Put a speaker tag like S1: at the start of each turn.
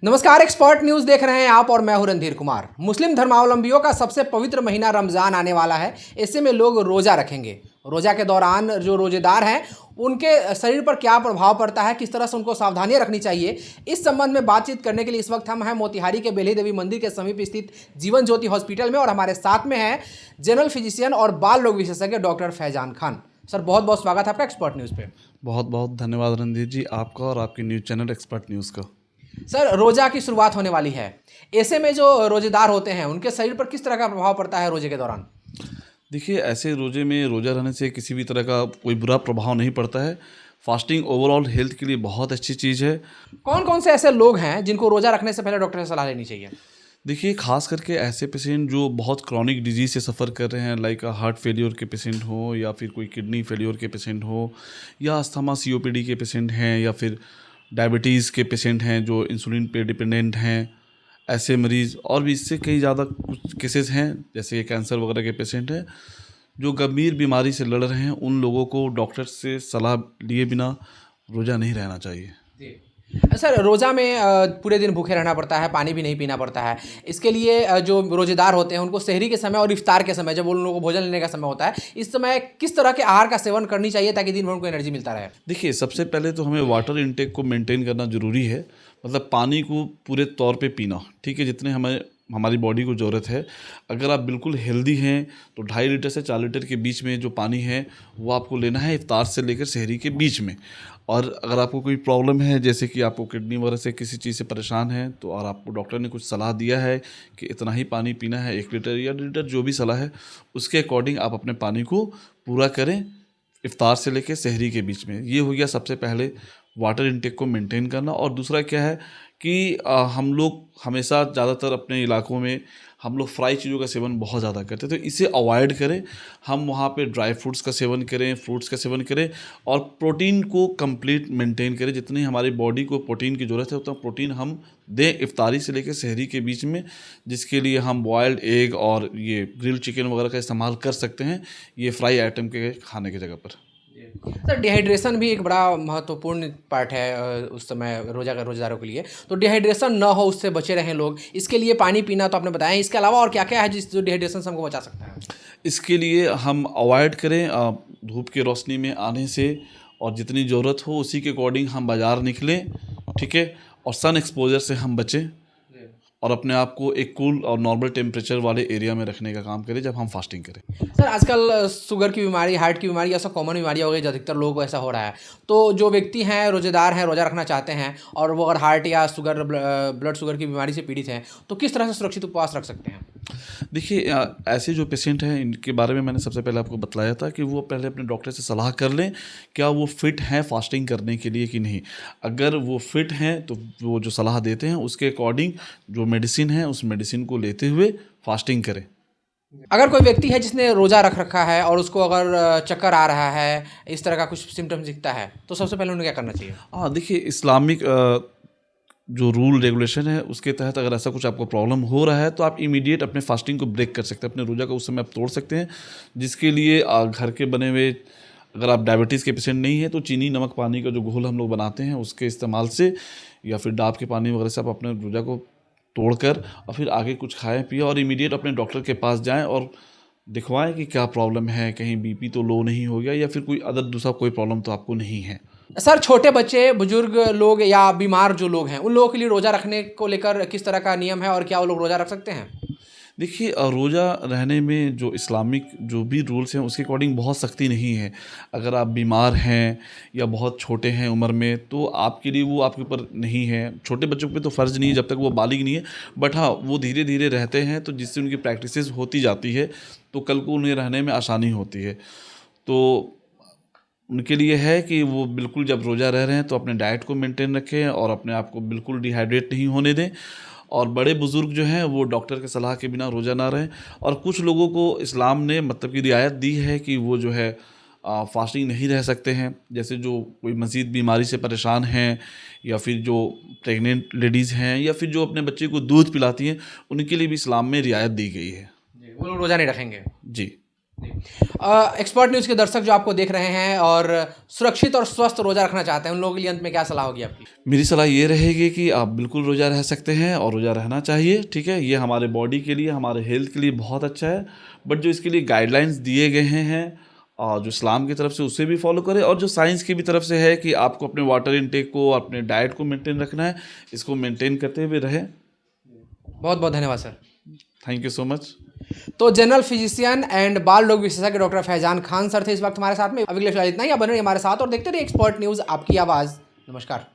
S1: नमस्कार, expert news देख रहे हैं आप और मैं हूं रणधीर कुमार। मुस्लिम धर्मावलंबियों का सबसे पवित्र महीना रमजान आने वाला है। ऐसे में लोग रोजा रखेंगे। रोजा के दौरान जो रोजेदार हैं उनके शरीर पर क्या प्रभाव पड़ता है, किस तरह से उनको सावधानियां रखनी चाहिए, इस संबंध में बातचीत करने के लिए इस वक्त हम हैं मोतिहारी के बेल्ही देवी मंदिर के समीप स्थित जीवन ज्योति हॉस्पिटल में और हमारे साथ में है जनरल फिजिशियन और बाल रोग विशेषज्ञ डॉक्टर फैजान खान। सर, बहुत बहुत स्वागत है आपका एक्सपर्ट न्यूज़ पे।
S2: बहुत बहुत धन्यवाद रणधीर जी, आपका और आपके न्यूज़ चैनल एक्सपर्ट न्यूज़ का।
S1: सर, रोजा की शुरुआत होने वाली है। ऐसे में जो रोजेदार होते हैं उनके शरीर पर किस तरह का प्रभाव पड़ता है रोजे के दौरान?
S2: देखिए, ऐसे रोजे में रोज़ा रहने से किसी भी तरह का कोई बुरा प्रभाव नहीं पड़ता है। फास्टिंग ओवरऑल हेल्थ के लिए बहुत अच्छी चीज़ है।
S1: कौन कौन से ऐसे लोग हैं जिनको रोजा रखने से पहले डॉक्टर से सलाह लेनी चाहिए?
S2: देखिए, खास करके ऐसे पेशेंट जो बहुत क्रॉनिक डिजीज से सफ़र कर रहे हैं, लाइक हार्ट फेलियर के पेशेंट हो या फिर कोई किडनी फेलियर के पेशेंट हो या अस्थमा COPD के पेशेंट हैं या फिर डायबिटीज़ के पेशेंट हैं जो इंसुलिन पे डिपेंडेंट हैं, ऐसे मरीज़ और भी इससे कई ज़्यादा कुछ केसेस हैं जैसे कैंसर वगैरह के पेशेंट हैं जो गंभीर बीमारी से लड़ रहे हैं। उन लोगों को डॉक्टर से सलाह लिए बिना रोज़ा नहीं रहना चाहिए।
S1: सर, रोजा में पूरे दिन भूखे रहना पड़ता है, पानी भी नहीं पीना पड़ता है। इसके लिए जो रोजेदार होते हैं उनको सेहरी के समय और इफ्तार के समय, जब उन लोगों को भोजन लेने का समय होता है, इस समय किस तरह के आहार का सेवन करनी चाहिए ताकि दिन भर उनको एनर्जी मिलता रहे?
S2: देखिए, सबसे पहले तो हमें वाटर इनटेक को मेंटेन करना ज़रूरी है। मतलब पानी को पूरे तौर पे पीना, ठीक है, जितने हमारी बॉडी को ज़रूरत है। अगर आप बिल्कुल हेल्दी हैं तो 2.5 लीटर से 4 लीटर के बीच में जो पानी है वो आपको लेना है इफ्तार से लेकर सेहरी के बीच में। और अगर आपको कोई प्रॉब्लम है जैसे कि आपको किडनी वगैरह से किसी चीज़ से परेशान है तो और आपको डॉक्टर ने कुछ सलाह दिया है कि इतना ही पानी पीना है, 1 लीटर या 1.5 लीटर, जो भी सलाह है उसके अकॉर्डिंग आप अपने पानी को पूरा करें इफ्तार से लेकर सेहरी के बीच में। ये हो गया सबसे पहले वाटर इनटेक को मेंटेन करना। और दूसरा क्या है कि हम लोग हमेशा ज़्यादातर अपने इलाकों में हम लोग फ्राई चीज़ों का सेवन बहुत ज़्यादा करते हैं, तो इसे अवॉइड करें। हम वहाँ पे ड्राई फ्रूट्स का सेवन करें, फ्रूट्स का सेवन करें और प्रोटीन को कंप्लीट मेंटेन करें। जितनी हमारी बॉडी को प्रोटीन की ज़रूरत है उतना प्रोटीन हम दें इफ्तारी से लेकर सेहरी के बीच में, जिसके लिए हम बॉयल्ड एग और ये ग्रिल चिकन वगैरह का इस्तेमाल कर सकते हैं ये फ्राई आइटम के खाने की जगह पर।
S1: सर, डिहाइड्रेशन भी एक बड़ा महत्वपूर्ण पार्ट है उस समय रोजेदारों के लिए। तो डिहाइड्रेशन ना हो, उससे बचे रहें लोग, इसके लिए पानी पीना तो आपने बताया। इसके अलावा और क्या क्या है जो डिहाइड्रेशन से हमको बचा सकता है?
S2: इसके लिए हम अवॉइड करें धूप की रोशनी में आने से, और जितनी ज़रूरत हो उसी के अकॉर्डिंग हम बाज़ार निकलें, ठीक है, और सन एक्सपोजर से हम बचें और अपने आप को एक कूल और नॉर्मल टेम्परेचर वाले एरिया में रखने का काम करें जब हम फास्टिंग करें।
S1: सर, आजकल शुगर की बीमारी, हार्ट की बीमारी, ऐसा कॉमन बीमारियाँ हो गई, अधिकतर लोगों को ऐसा हो रहा है। तो जो व्यक्ति हैं रोजेदार हैं, रोज़ा रखना चाहते हैं और वो अगर हार्ट या शुगर, ब्लड शुगर की बीमारी से पीड़ित हैं, तो किस तरह से सुरक्षित उपवास रख सकते हैं?
S2: देखिए, ऐसे जो पेशेंट हैं इनके बारे में मैंने सबसे पहले आपको बतलाया था कि वो पहले अपने डॉक्टर से सलाह कर लें क्या वो फिट हैं फास्टिंग करने के लिए कि नहीं। अगर वो फिट हैं तो वो जो सलाह देते हैं उसके अकॉर्डिंग जो मेडिसिन है उस मेडिसिन को लेते हुए फास्टिंग करें।
S1: अगर कोई व्यक्ति है जिसने रोज़ा रख रखा है और उसको अगर चक्कर आ रहा है, इस तरह का कुछ सिम्टम्स दिखता है, तो सबसे पहले उन्हें क्या करना चाहिए?
S2: हाँ, देखिए, इस्लामिक जो रूल रेगुलेशन है उसके तहत अगर ऐसा कुछ आपको प्रॉब्लम हो रहा है तो आप इमीडिएट अपने फास्टिंग को ब्रेक कर सकते हैं, अपने रोज़ा को उस समय आप तोड़ सकते हैं। जिसके लिए घर के बने हुए, अगर आप डायबिटीज़ के पेशेंट नहीं है तो चीनी नमक पानी का जो घोल हम लोग बनाते हैं उसके इस्तेमाल से या फिर डाब के पानी वगैरह से आप अपने रोज़ा को तोड़कर और फिर आगे कुछ खाएं पिए और इमीडिएट अपने डॉक्टर के पास जाएं और दिखवाएं कि क्या प्रॉब्लम है, कहीं BP तो लो नहीं हो गया या फिर कोई अदर दूसरा कोई प्रॉब्लम तो आपको नहीं है।
S1: सर, छोटे बच्चे, बुजुर्ग लोग या बीमार जो लोग हैं, उन लोगों के लिए रोज़ा रखने को लेकर किस तरह का नियम है और क्या वो लोग रोज़ा रख सकते हैं?
S2: देखिए, रोज़ा रहने में जो इस्लामिक जो भी रूल्स हैं उसके अकॉर्डिंग बहुत सख्ती नहीं है। अगर आप बीमार हैं या बहुत छोटे हैं उम्र में तो आपके लिए वो आपके ऊपर नहीं है। छोटे बच्चों पे तो फ़र्ज़ नहीं है जब तक वो बालिग नहीं है, बट हाँ, वो धीरे धीरे रहते हैं तो जिससे उनकी प्रैक्टिसेस होती जाती है तो कल को उन्हें रहने में आसानी होती है। तो उनके लिए है कि वो बिल्कुल जब रोज़ा रह रहे हैं तो अपने डाइट को मेंटेन रखें और अपने आप को बिल्कुल डिहाइड्रेट नहीं होने दें। और बड़े बुज़ुर्ग जो हैं वो डॉक्टर के सलाह के बिना रोज़ा ना रहें। और कुछ लोगों को इस्लाम ने मतलब कि रियायत दी है कि वो जो है फास्टिंग नहीं रह सकते हैं, जैसे जो कोई मज़ीद बीमारी से परेशान हैं या फिर जो प्रेग्नेंट लेडीज़ हैं या फिर जो अपने बच्चे को दूध पिलाती हैं, उनके लिए भी इस्लाम में रियायत दी गई है।
S1: वो लोग रोज़ा नहीं रखेंगे?
S2: जी।
S1: एक्सपर्ट न्यूज़ के दर्शक जो आपको देख रहे हैं और सुरक्षित और स्वस्थ रोजा रखना चाहते हैं, उन लोगों के लिए अंत में क्या सलाह होगी आपकी?
S2: मेरी सलाह ये रहेगी कि आप बिल्कुल रोज़ा रह सकते हैं और रोज़ा रहना चाहिए, ठीक है। ये हमारे बॉडी के लिए, हमारे हेल्थ के लिए बहुत अच्छा है। बट जो इसके लिए गाइडलाइंस दिए गए हैं और जो इस्लाम की तरफ से उसे भी फॉलो करें, और जो साइंस की भी तरफ से है कि आपको अपने वाटर इनटेक को, अपने डाइट को मेंटेन रखना है, इसको मेंटेन करते हुए रहें।
S1: बहुत बहुत धन्यवाद sir.
S2: Thank you so much.
S1: तो जनरल फिजिशियन एंड बाल रोग विशेषज्ञ डॉक्टर फैजान खान सर थे इस वक्त हमारे साथ में। अभी के लिए फिलहाल इतना ही। आप बने रहिए हमारे साथ और देखते रहिए एक्सपर्ट न्यूज़, आपकी आवाज़। नमस्कार।